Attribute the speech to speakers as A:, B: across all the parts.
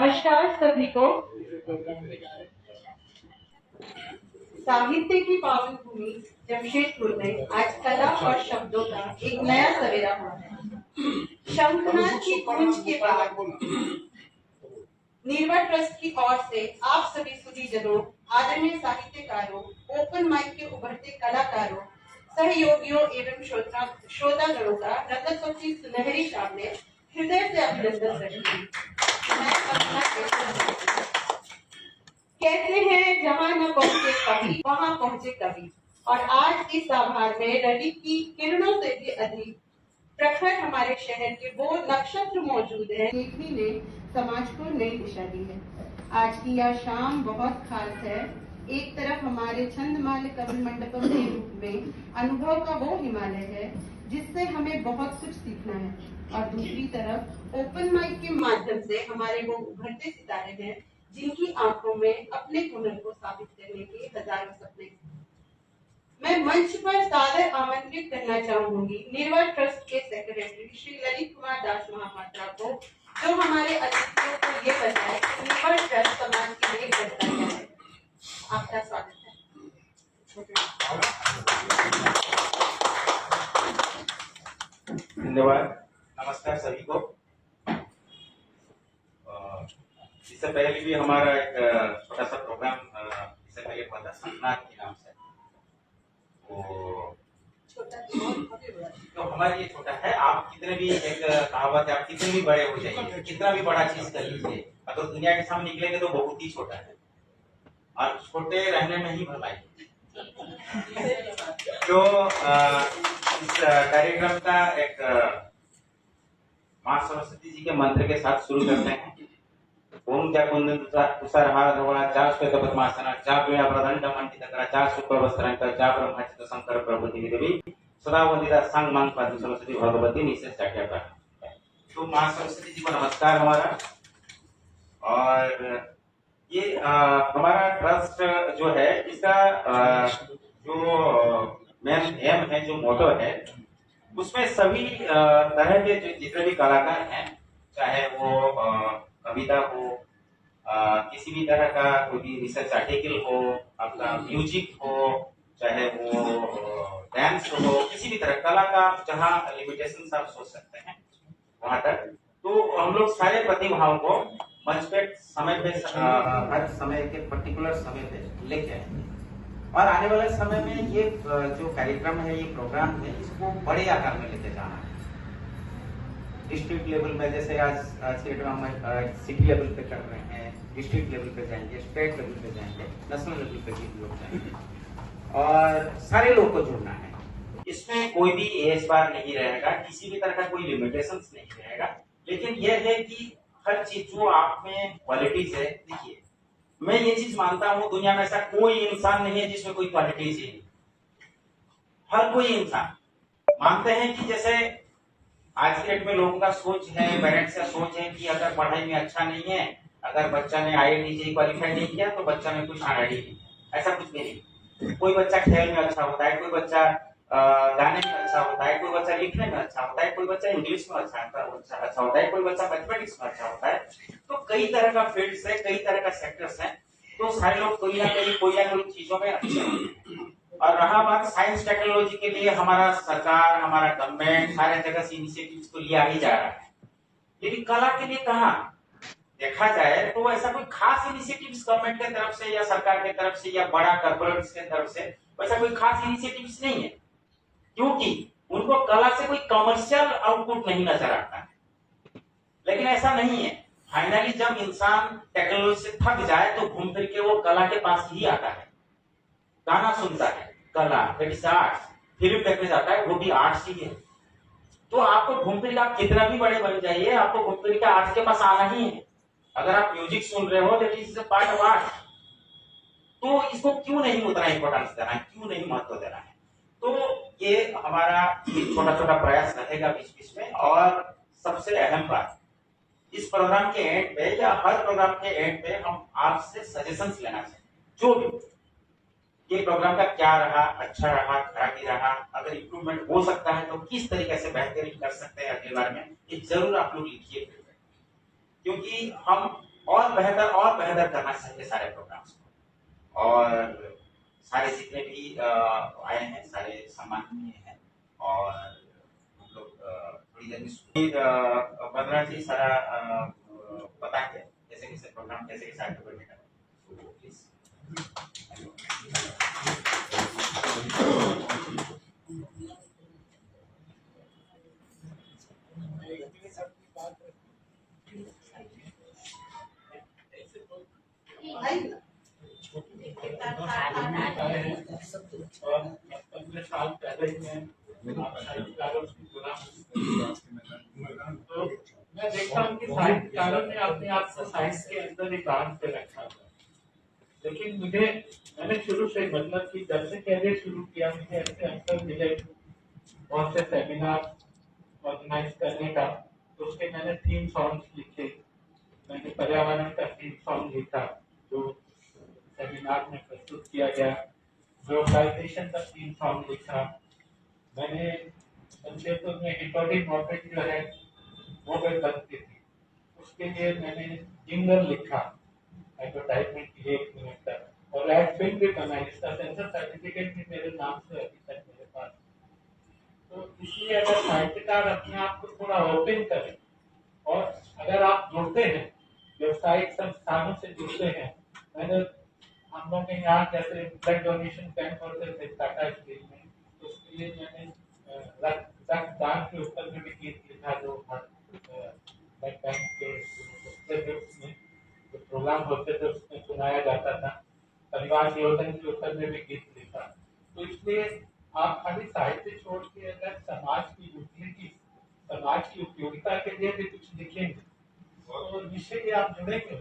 A: नमस्कार सभी को। साहित्य की पावन भूमि जमशेदपुर में आज कला और शब्दों का एक नया सवेरा हुआ है। शंखनाद की गूंज के बाद निर्वा ट्रस्ट की ओर से आप सभी सुधीजनों, आदरणीय साहित्यकारों, ओपन माइक के उभरते कलाकारों, सहयोगियों एवं श्रोतागणों का रजतों की सुनहरी शाम में हृदय से अभिनंदन करती हूँ। कहते हैं जहां न पहुंचे कवि वहां पहुंचे कवि, और आज इस आभार में रवि की किरणों से भी अधिक प्रखर हमारे शहर के वो नक्षत्र मौजूद हैं। लेखनी ने समाज को नई दिशा दी है। आज की यह शाम बहुत खास है। एक तरफ हमारे छंदमाल कवि मंडपम के रूप में अनुभव का वो हिमालय है जिससे हमें बहुत कुछ सीखना है, और दूसरी तरफ ओपन माइक के माध्यम से हमारे वो उभरते सितारे हैं जिनकी आंखों में अपने हुनर को साबित करने के हजारों सपने। मैं मंच पर सादर आमंत्रित करना चाहूंगी निर्वा ट्रस्ट के सेक्रेटरी श्री ललित कुमार दास महापात्रा को, जो हमारे अतिथियों को ये बताए कि निर्वा ट्रस्ट समाज के लिए करता है। आपका स्वागत है।
B: धन्यवाद। नमस्कार सभी को। इससे पहले भी हमारा एक छोटा सा प्रोग्राम इससे पहले हुआ था शंखनाद के नाम से। तो हमारा ये छोटा है। आप कितने भी, एक कहावत है, आप कितने भी बड़े हो जाइए, कितना भी बड़ा चीज कर लीजिए, अगर दुनिया के सामने निकलेंगे तो बहुत ही छोटा है, और छोटे रहने में ही भलाई। तो इस कार्यक्रम का एक मां सरस्वती जी के मंत्र के साथ शुरू करते हैं। ओम जा कुंदन तुषार हार धवला जा श्वेत पद्मासना जा प्रिया प्रदंड मंडितकरा जा शुक्र वस्त्रांक जा ब्रह्मचित शंकर प्रभुति देवी सदा वंदिता संग मंग पद्म सरस्वती भगवती निशेष जाट्या। तो मां सरस्वती जी को नमस्कार हमारा। और ये हमारा ट्रस्ट जो है, इसका जो मेन एम है, जो मोटो है, उसमें सभी तरह के जितने भी कलाकार हैं, चाहे वो कविता हो, किसी भी तरह का कोई भी रिसर्च आर्टिकल हो, आपका म्यूजिक हो, चाहे वो डांस हो, किसी भी तरह कला का जहाँ लिमिटेशन आप सोच सकते हैं वहां तक, तो हम लोग सारे प्रतिभाओं को मंच पे समय पे हर समय के पर्टिकुलर समय पे लेके आए। और आने वाले समय में ये जो कार्यक्रम है, ये प्रोग्राम है, इसको बड़े आकार में लेके जाना है। डिस्ट्रिक्ट लेवल में, जैसे आज के हम सिटी लेवल पे कर रहे हैं, डिस्ट्रिक्ट लेवल पे जाएंगे, स्टेट लेवल पे जाएंगे, नेशनल लेवल पे भी लोग जाएंगे, और सारे लोग को जुड़ना है। इसमें कोई भी एज बार नहीं रहेगा, किसी भी तरह का कोई लिमिटेशंस नहीं रहेगा, लेकिन यह है कि हर चीज जो आप में क्वालिटीज है, देखिए मैं ये चीज मानता हूं, दुनिया में ऐसा कोई इंसान नहीं है जिसमें कोई क्वालिटीज ही नहीं। हर कोई इंसान मानते हैं कि जैसे आज के डेट में लोगों का सोच है, पेरेंट्स का सोच है कि अगर पढ़ाई में अच्छा नहीं है, अगर बच्चा ने IIT क्वालिफाई नहीं किया तो बच्चा में कुछ आना नहीं। ऐसा कुछ भी नहीं। कोई बच्चा खेल में अच्छा होता है, कोई बच्चा गाने में अच्छा होता है, कोई बच्चा लिखने में अच्छा होता है, कोई बच्चा इंग्लिश में अच्छा होता है, कोई बच्चा मैथमेटिक्स में अच्छा होता है। तो कई तरह का फील्ड्स है, कई तरह का सेक्टर्स है, तो सारे लोग कोई ना कोई चीजों में अच्छे होते हैं। और रहा बात साइंस टेक्नोलॉजी के लिए, हमारा सरकार, हमारा गवर्नमेंट सारे जगह से इनिशिएटिव्स को लिया ही जा रहा है, लेकिन कला के लिए कहाँ देखा जाए तो ऐसा कोई खास इनिशिएटिव्स गवर्नमेंट की तरफ से या सरकार की तरफ से या बड़ा कॉर्पोरेट्स की तरफ से वैसा कोई खास इनिशिएटिव्स नहीं है, क्योंकि उनको कला से कोई कमर्शियल आउटपुट नहीं नजर आता है। लेकिन ऐसा नहीं है, फाइनली जब इंसान टेक्नोलॉजी से थक जाए तो घूम फिर के वो कला के पास ही आता है, गाना सुनता है, कला आर्ट्स, फिल्म देखने जाता है, वो भी आर्ट्स ही है। तो आपको घूम फिर आप कितना भी बड़े बन जाइए, आपको घूम फिर के आर्ट्स के पास आना ही है। अगर आप म्यूजिक सुन रहे हो, that is a part of art, तो इसको क्यों नहीं उतना इंपॉर्टेंस देना है, क्यों नहीं महत्व देना है। तो ये हमारा छोटा छोटा प्रयास रहेगा बीच बीच में। और सबसे अहम बात, इस प्रोग्राम के एंड पे या हर प्रोग्राम के एंड पे हम आपसे सजेशंस लेना चाहिए, जो भी ये प्रोग्राम का क्या रहा, अच्छा रहा, खराबी रहा, अगर इम्प्रूवमेंट हो सकता है तो किस तरीके से बेहतरीन कर सकते हैं अगली बार में, ये जरूर आप लोग लिखिए, क्योंकि हम और बेहतर करना चाहिए सारे प्रोग्राम्स को। और सारे जितने भी आए हैं सारे सम्माननीय हैं और हम लोग थोड़ी देर में बंदना जी सारा बताएंगे कैसे कैसे प्रोग्राम कैसे कैसे एक्टिविटी करें। तो प्लीज
C: अपने साल पहले ही तो मैं देखता हूँ कि साहित्यकारों ने अपने आप को साहित्य के अंदर एक बांध पे रखा था। लेकिन मैंने शुरू से मतलब कि जब से कैरियर शुरू किया मुझे ऐसे अवसर मिले बहुत से सेमिनार ऑर्गेनाइज करने का, तो उसके मैंने थीम सॉन्ग्स लिखे। मैंने पर्यावरण का थीम सॉन्ग लिखा जो सेमिनार में प्रस्तुत किया गया। ग्लोबलाइजेशन का थीम सॉन्ग लिखा। मैंने जमशेदपुर में हिटोडी मॉर्फिट जो है वो भी बनती थी, उसके लिए मैंने जिंगल लिखा एडवर्टाइजमेंट के लिए 1 मिनट तक, और एड फिल्म भी बनाई। इसका सेंसर सर्टिफिकेट भी मेरे नाम से अभी तक मेरे पास। तो इसलिए अगर साहित्यकार अपने आप को थोड़ा ओपन करें और अगर आप जुड़ते हैं व्यवसायिक संस्थानों से जुड़ते हैं, मैंने हम लोग के यहाँ जैसे ब्लड डोनेशन कैंप होते थे टाटा स्टील में, तो उसके लिए मैंने रक्तदान के ऊपर में भी गीत लिखा जो ब्लड बैंक के में जो प्रोग्राम होते थे उसमें सुनाया जाता था। परिवार नियोजन के ऊपर में भी गीत लिखा। तो इसलिए आप खाली साहित्य छोड़ के अगर समाज की यूटिलिटी समाज की उपयोगिता के लिए भी कुछ लिखेंगे तो निश्चय आप जुड़ेंगे।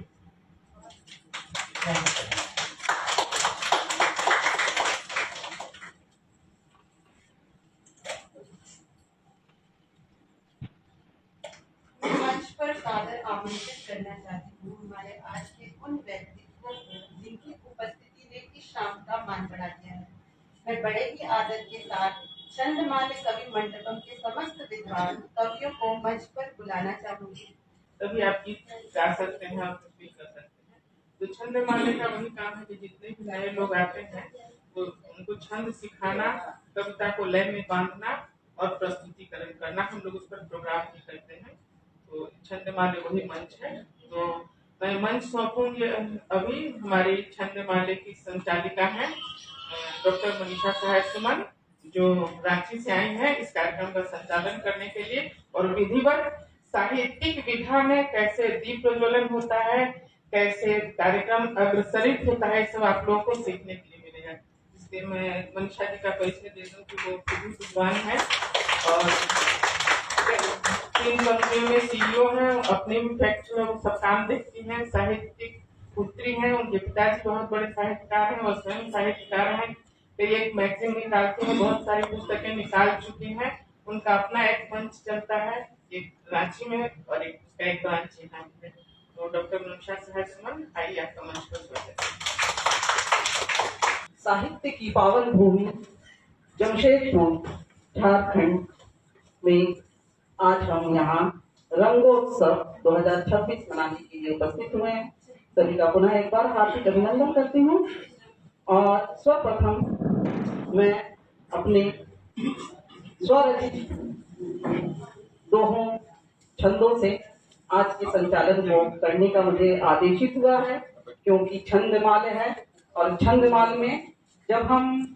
A: मंच पर सादर आमंत्रित करना चाहती हूँ हमारे आज के उन व्यक्तित्वों को जिनकी उपस्थिति ने इस शाम का मान बढ़ा दिया है। मैं बड़े ही आदर के साथ छंदमाले कवि मंडपम के समस्त विद्वान कवियों को मंच पर बुलाना चाहूंगी।
C: तभी आप गीत गा सकते हैं और कुछ भी कर सकते हैं। तो छंदमाले का वही काम है कि जितने भी नए लोग आते हैं तो उनको छंद सिखाना, कविता को लय में बांधना और प्रस्तुतिकरण करना। हम लोग उस पर प्रोग्राम भी करते हैं। तो छंदमाले वही मंच है। तो मैं मंच सौंपूंगी अभी हमारी छंदमाले की संचालिका है डॉक्टर मनीषा सहाय सुमन, जो रांची से आई है इस कार्यक्रम का संचालन करने के लिए। और विधिवत साहित्यिक विधा में कैसे दीप प्रज्वलन होता है, कैसे कार्यक्रम अग्रसरित होता है, सब आप लोगों को सीखने के लिए मिलेगा। इसलिए मैं मनीषा जी का परिचय दे दूं कि वो खुद ही विद्वान है और 3 कंपनियों में सीईओ है, अपने भी फैक्ट्री में वो सब काम देखती हैं। साहित्यिक पुत्री हैं, उनके पिताजी बहुत बड़े साहित्यकार हैं और स्वयं साहित्यकार हैं। फिर एक मैगजीन निकालती हैं, बहुत सारी पुस्तकें निकाल चुकी हैं। उनका अपना एक मंच चलता है, एक रांची में और एक ब्रांच यहाँ पे। तो डॉक्टर मनीषा सहाय सुमन, आइए आपका मंच पर स्वागत है।
D: साहित्य की पावन भूमि जमशेदपुर झारखंड में आज हम यहाँ रंगोत्सव 2026 मनाने के लिए उपस्थित हुए हैं। सभी का पुनः एक बार हार्दिक अभिनंदन करती हूँ। और सर्वप्रथम मैं अपने स्वरचित दोहों छंदों से आज के संचालन को करने का मुझे आदेशित हुआ है, क्योंकि छंदमाले है और छंदमाल में जब हम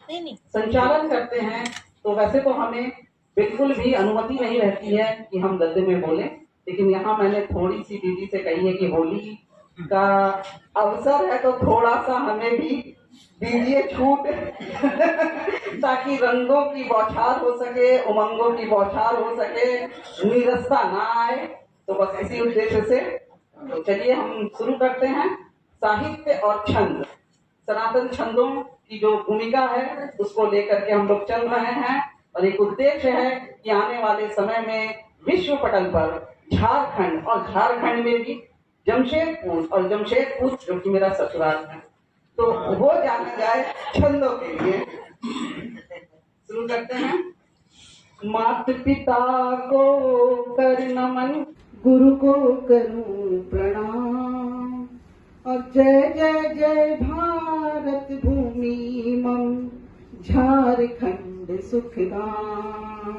D: संचालन करते हैं तो वैसे तो हमें बिल्कुल भी अनुमति नहीं रहती है कि हम गद्य में बोलें, लेकिन यहाँ मैंने थोड़ी सी दीदी से कही है कि होली का अवसर है तो थोड़ा सा हमें भी दीजिए छूट ताकि रंगों की बौछार हो सके, उमंगों की बौछार हो सके, नीरसता ना आए। तो बस इसी उद्देश्य से तो चलिए हम शुरू करते हैं। साहित्य और छंद, सनातन छंदों की जो भूमिका है उसको लेकर के हम लोग चल रहे हैं और एक उद्देश्य है कि आने वाले समय में विश्व पटल पर झारखंड और झारखंड में भी जमशेदपुर और जमशेदपुर जो कि मेरा ससुराल है तो वो जाना जाए छंदों के लिए। शुरू करते हैं। माता पिता को कर नमन, गुरु को करूं प्रणाम, जय जय जय भारत भूमि मम झारखंड सुखदाम,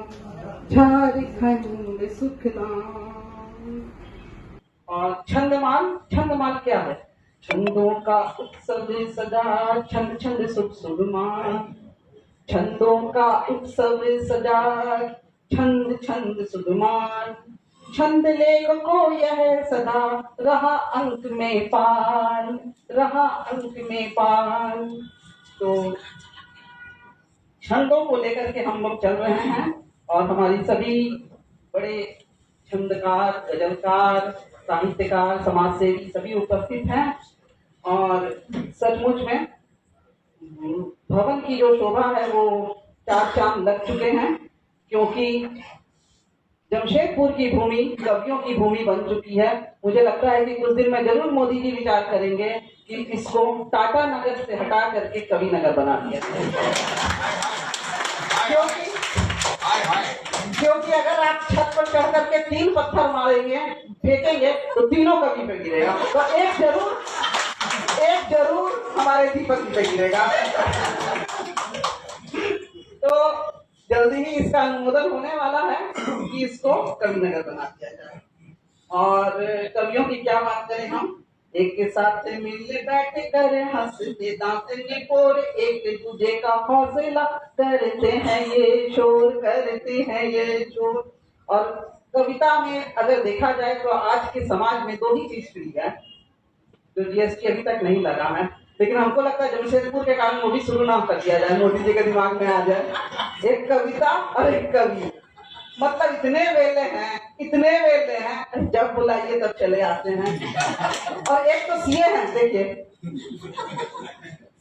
D: झारखंड सुखदाम। और छंदमाल क्या है? छंदों का उत्सव सजा, छंद छंद सुख सुगमान। छंदों का उत्सव सजा, छंद छंद सुगमान। छंद लेखकों यह सदा रहा अंक में पान, रहा अंक में पान। तो छंदों को लेकर के हम लोग चल रहे हैं और हमारी सभी बड़े छंदकार, गजलकार, साहित्यकार, समाजसेवी सभी उपस्थित हैं। और सचमुच में भवन की जो शोभा है वो 4 चांद लग चुके हैं, क्योंकि जमशेदपुर की भूमि कवियों की भूमि बन चुकी है। मुझे लगता है कि कुछ दिन में जरूर मोदी जी विचार करेंगे कि इसको टाटा नगर से हटा करके कवि नगर बना दिया जाए। क्योंकि अगर आप छत पर चढ़ करके 3 पत्थर मारेंगे, फेंकेंगे, तो तीनों कवि पे गिरेगा। तो एक जरूर हमारे दीपक पे गिरेगा। तो जल्दी ही इसका अनुमोदन होने वाला है कि इसको कवि नगर बना दिया जाए। और कवियों की क्या बात करें हम, एक के साथ मिल बैठे कर हंसते दांत निपोर, एक दूजे का हौसला करते हैं ये शोर, करते हैं ये शोर। और कविता में अगर देखा जाए तो आज के समाज में 2 ही चीज फ्री है, जो जीएसटी अभी तक नहीं लगा है, लेकिन हमको लगता है जमशेदपुर के कारण वो भी शुरू ना कर दिया जाए, मोदी जी के दिमाग में आ जाए। एक कविता और एक कवि, मतलब इतने वेले हैं, जब बुलाइए तब चले आते हैं। और एक तो सीए हैं, देखिए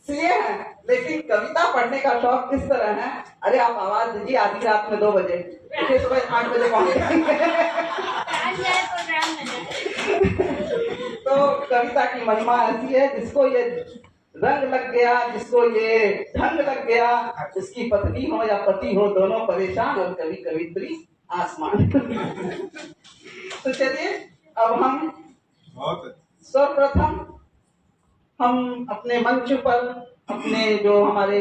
D: सीए हैं, लेकिन कविता पढ़ने का शौक किस तरह है। अरे आप आवाज दीजिए आधी रात में 2 बजे, देखिए सुबह 8 बजे पहुंचे। तो कविता की महिमा ऐसी है, जिसको ये रंग लग गया, जिसको ये ढंग लग गया, उसकी पत्नी हो या पति हो दोनों परेशान, और कवि कवित्री आसमान। तो चलिए अब हम सर्वप्रथम हम अपने मंच पर अपने जो हमारे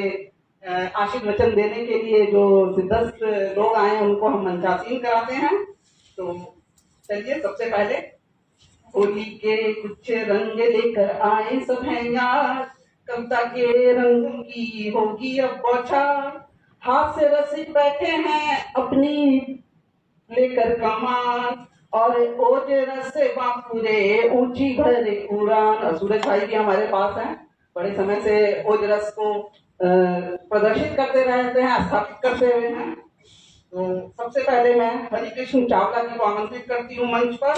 D: आशीर्वचन देने के लिए जो सिद्धस्थ लोग आए उनको हम मंचासीन कराते हैं। तो चलिए सबसे पहले होली के कुछ रंग लेकर आए सब हैं यार, कविता के रंग की होगी अब बौछार। हाथ से रसिक बैठे हैं अपनी लेकर कमान, और ओज रस से बापुरे ऊंची भरे उड़ान। सूरज भाई भी हमारे पास हैं, बड़े समय से ओज रस को प्रदर्शित करते रहते हैं, स्थापित करते हुए हैं। तो सबसे पहले मैं हरिकृष्ण चावला जी को आमंत्रित करती हूँ मंच पर।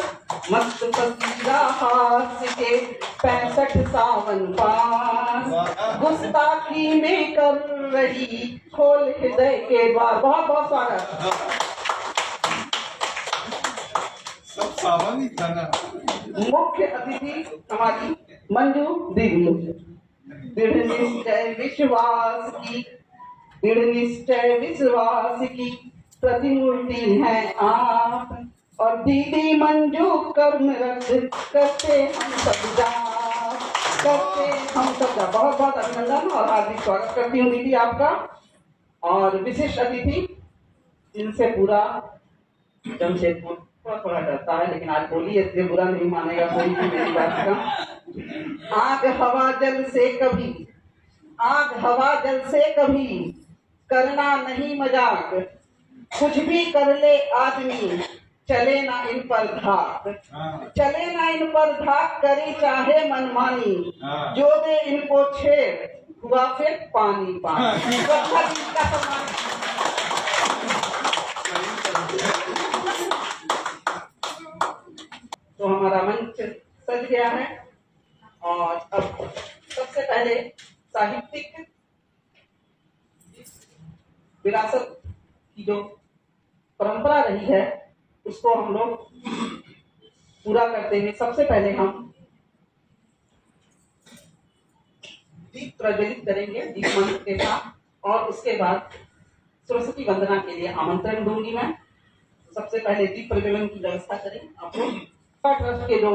D: मस्त पसीरा हाथ के 65 सावन पास, गुस्ताखी में कर रही खोल हृदय के द्वार। बहुत बहुत स्वागत।
E: सब सावन ही था ना।
D: मुख्य अतिथि हमारी मंजू दीदी। दृढ़ निश्चय विश्वास की, दृढ़ निश्चय विश्वास की प्रतिमूर्ति है आप, और दीदी मंजू कर्मरत करते हम सब जा, करते हम सब जा। बहुत बहुत अभिनंदन और हार्दिक स्वागत करती हूँ दीदी आपका। और विशिष्ट अतिथि जिनसे पूरा जमशेदपुर थोड़ा डरता है, लेकिन आज बोलिए इसलिए बुरा नहीं मानेगा कोई भी मेरी बात का। आग हवा जल से कभी, आग हवा जल से कभी करना नहीं मजाक, कुछ भी कर ले आदमी चले ना इन पर धाक, चले ना इन पर धाक, करे चाहे मनमानी, जो दे इनको छेड़ हुआ फिर पानी पानी। तो हमारा मंच सज गया है और अब सबसे पहले साहित्यिक विरासत की जो परंपरा रही है उसको हम लोग पूरा करते हुए सबसे पहले हम दीप प्रज्वलित करेंगे दीप मंत्र के साथ, और उसके बाद सरस्वती वंदना के लिए आमंत्रण दूंगी मैं। सबसे पहले दीप प्रज्वलन की व्यवस्था करें आप लोग। ट्रस्ट के जो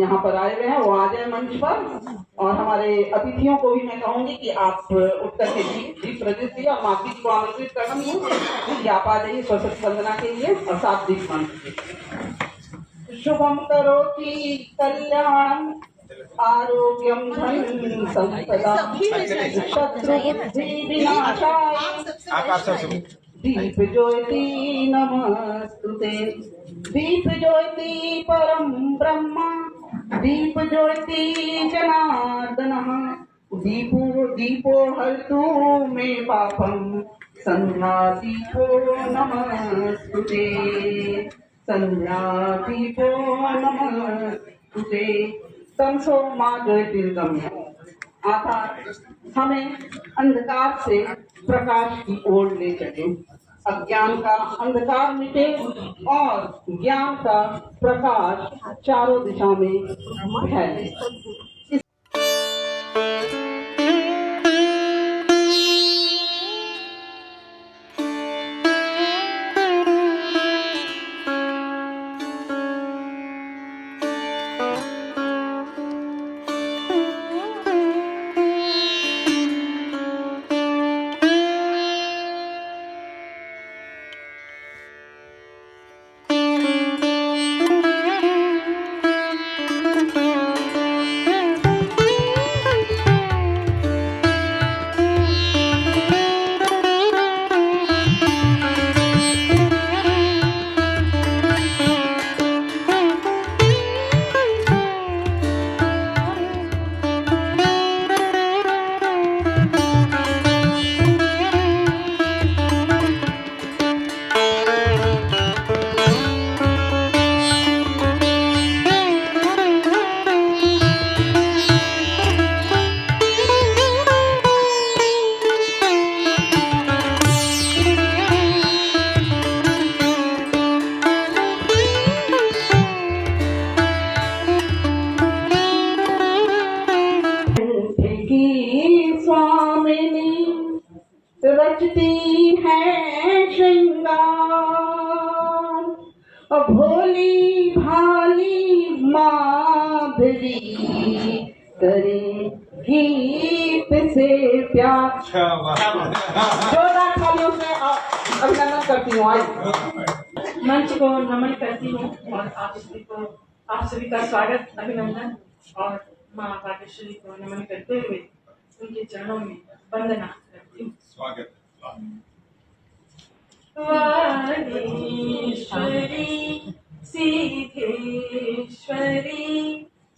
D: यहाँ पर आए हुए हैं वो आ जाए मंच पर, और हमारे अतिथियों को भी मैं कहूंगी कि आप उठ करके दीप प्रज्वलित किए और माफी जी को आमंत्रित करूंगी कि आप आ जाइए सरस्वती वंदना के लिए और साथ दीप कीजिए। शुभम करोति कल्याणम आरोग्यम धन संपदा शत्रु विनाशाय दीप ज्योति नमस्तुते। दीप ज्योति परम ब्रह्म दीप ज्योति जनार्दन दीपो हरतु मे पापम संध्या दीपो नमस्तुते। संध्या दीपो नमस्तुते। तमसो मां ज्योतिर्गम्य अर्थात हमें अंधकार से प्रकाश की ओर ले चले, अज्ञान का अंधकार मिटे और ज्ञान का प्रकाश चारों दिशा में फैले। रचती है श्रृंगार भोली भाली माधुरी करे गीत से प्यार। जोरदार तालियों से अभिनंदन करती हूँ।
F: मंच को नमन करती हूँ और आप सभी का स्वागत अभिनंदन और माँ भाग्यश्री को नमन करते हुए उनके चरणों में वंदना करती हूँ।
E: स्वागत।
F: वाणीश्वरी सिद्धेश्वरी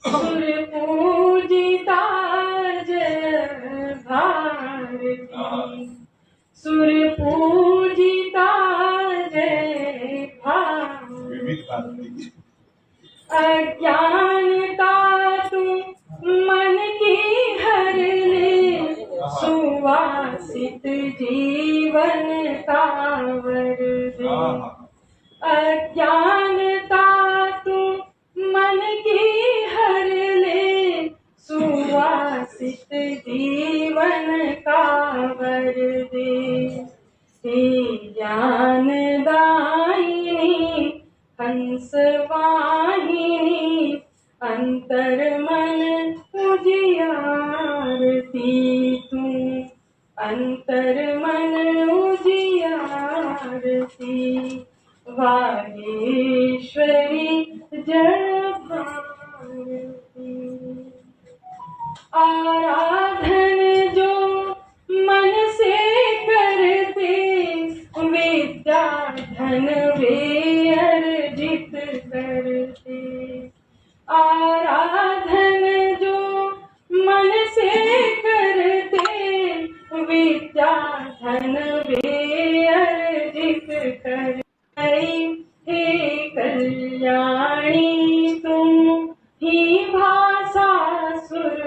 F: सुर पूजिता जय भारती सुर पूजिता जय भारती। अज्ञानता तू मन की हर ले सुवासित जीवन तावर दे। अज्ञानता तू मन की हर ले सुवासित जीवन कावर दे। हे ज्ञानदायिनी हंसवाहिनी अंतर मन उजियारती तू अंतर मन उजियारती। वागेश्वरी जय भारती। आराधन जो मन से करते विद्या धन वे अर्जित करते। आराधन जो मन से करते विद्या धन वे अर्जित करते। हे कल्याणी तुम ही भाषा सुर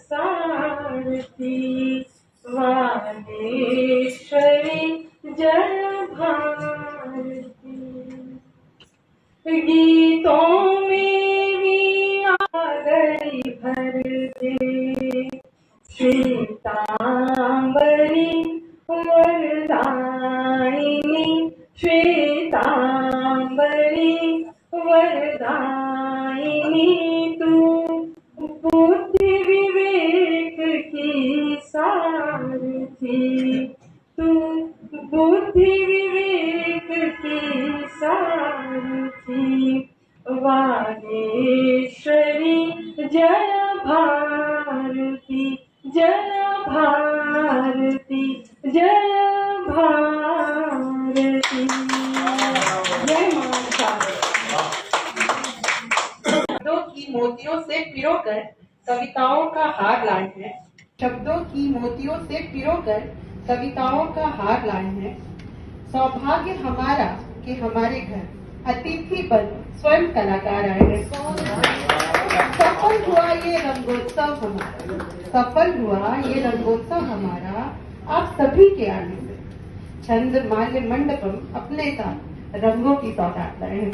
F: सारथी। वागेश्वरी जय भारती। गीतों में भी आगरी भर दे श्वेतांबरी वरदायिनी श्वेतांबरी वरदायिनी जय भारती जय भारती जय भारती। जय माता।
A: शब्दों की मोतियों से पिरोकर कविताओं का हार लाए हैं। शब्दों की मोतियों से पिरोकर कविताओं का हार लाए हैं। सौभाग्य हमारा कि हमारे घर अतिथि पर स्वयं कलाकार आए हैं। सफल हुआ ये रंगोत्सव हमारा, सफल हुआ ये रंगोत्सव हमारा आप सभी के आने से। छंद माल्य मंडपम अपने साथ रंगों की सौगात लाए हैं।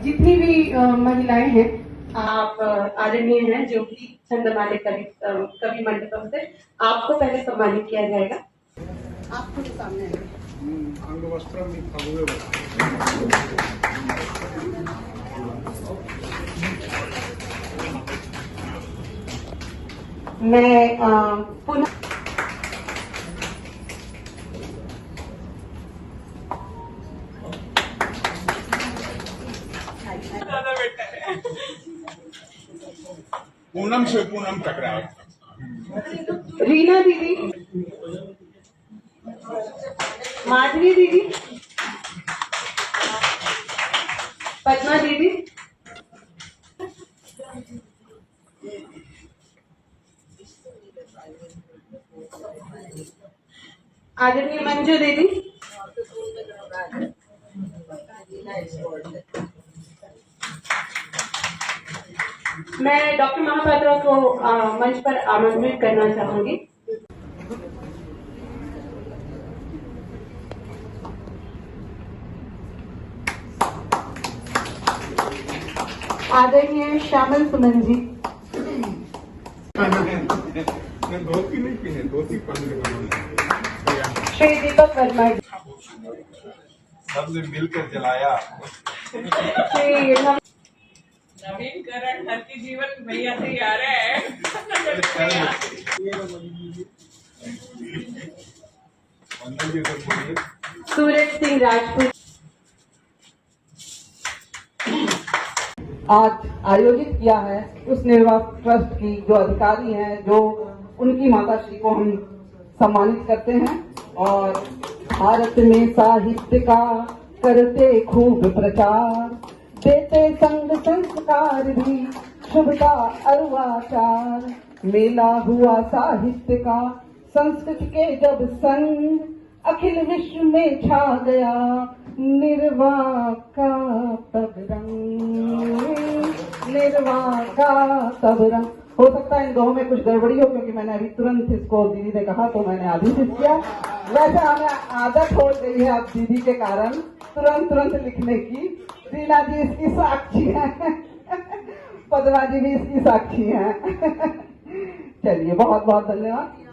A: जितनी भी महिलाएं हैं, आप आदरणीय हैं जो कि छंदमाले कवि मंडपम से, आपको पहले सम्मानित किया जाएगा। आपको सामने मैं पुनः
E: पूनम से पूनम टकराए।
A: रीना दीदी, माधवी दीदी, पद्मा दीदी, आदरणीय मंजू दीदी, मैं डॉक्टर महापात्रा को मंच पर आमंत्रित करना चाहूंगी। आदरणीय श्यामल सुमन जी,
E: धोती नहीं पहने, धोती पहन
A: श्री दीपक वर्मा जी,
E: सबने मिलकर जलाया।
A: श्री
G: नवीनकरण धरती जीवन भैया से आ रहा है।
A: सूरज सिंह राजपूत।
D: आज आयोजित किया है उस निर्वास ट्रस्ट की जो अधिकारी हैं, जो उनकी माता श्री को हम सम्मानित करते हैं। और भारत में साहित्य का करते खूब प्रचार, देते संग संस्कार भी शुभता अरुआचार। मेला हुआ साहित्य का संस्कृति के जब संग, अखिल विश्व में छा गया निर्वाह का तब रंग, निर्वाह का तब रंग। हो सकता है इन दोनों में कुछ गड़बड़ी हो, क्योंकि मैंने अभी तुरंत इसको दीदी ने कहा तो मैंने आदेशित किया। वैसे हमें आदत हो गई है अब दीदी के कारण तुरंत लिखने की। रीना जी इसकी साक्षी है, पद्मा जी भी इसकी साक्षी है। चलिए, बहुत बहुत धन्यवाद।